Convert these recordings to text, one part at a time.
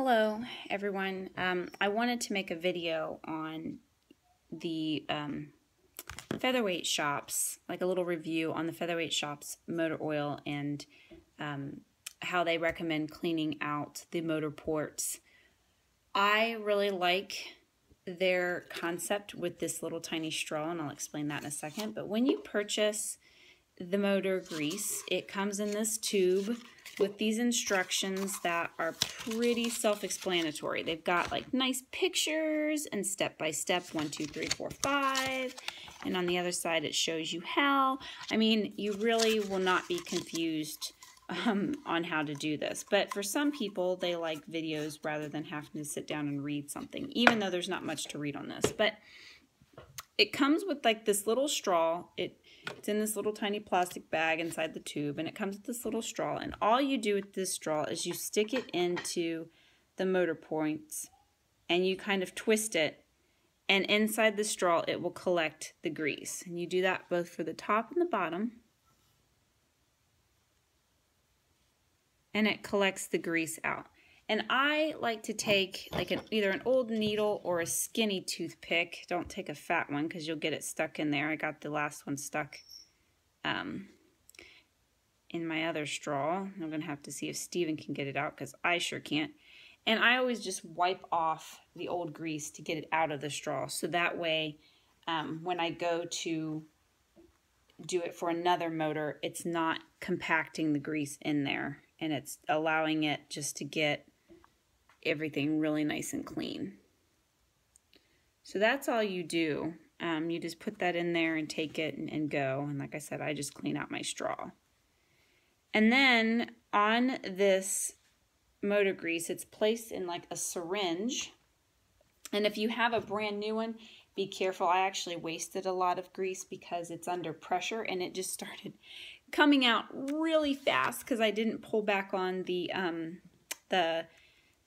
Hello everyone. I wanted to make a video on the Featherweight Shop's, like a little review on the Featherweight Shop's motor oil and how they recommend cleaning out the motor ports. I really like their concept with this little tiny straw, and I'll explain that in a second. But when you purchase the motor grease, it comes in this tube with these instructions that are pretty self-explanatory. They've got like nice pictures and step-by-step 1, 2, 3, 4, 5. And on the other side it shows you how. I mean, you really will not be confused on how to do this. But for some people, they like videos rather than having to sit down and read something, even though there's not much to read on this. But it comes with like this little straw. It's in this little tiny plastic bag inside the tube, and it comes with this little straw. And all you do with this straw is you stick it into the motor points and you kind of twist it, and inside the straw it will collect the grease. And you do that both for the top and the bottom, and it collects the grease out. And I like to take like either an old needle or a skinny toothpick. Don't take a fat one because you'll get it stuck in there. I got the last one stuck in my other straw. I'm going to have to see if Steven can get it out because I sure can't. And I always just wipe off the old grease to get it out of the straw. So that way, when I go to do it for another motor, it's not compacting the grease in there. And it's allowing it just to get everything really nice and clean. So that's all you do. You just put that in there and take it and go. And like I said, I just clean out my straw. And then on this motor grease, it's placed in like a syringe. And if you have a brand new one, be careful. I actually wasted a lot of grease because it's under pressure, and it just started coming out really fast because I didn't pull back on the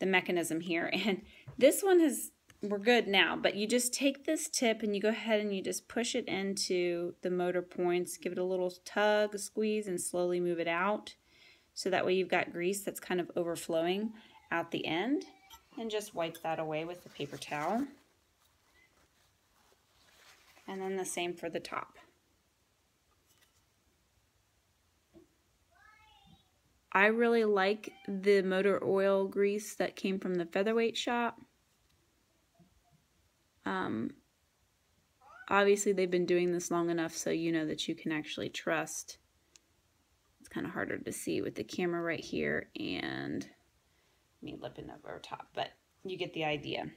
mechanism here. And this one we're good now, but you just take this tip and you go ahead and you just push it into the motor points, give it a little tug, a squeeze, and slowly move it out. So that way you've got grease that's kind of overflowing out the end. And just wipe that away with a paper towel. And then the same for the top. I really like the motor oil grease that came from the Featherweight Shop. Obviously they've been doing this long enough so you know that you can actually trust. It's kind of harder to see with the camera right here and me lipping over top, but you get the idea.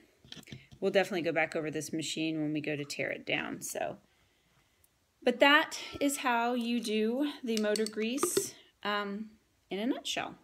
We'll definitely go back over this machine when we go to tear it down. But that is how you do the motor grease in a nutshell.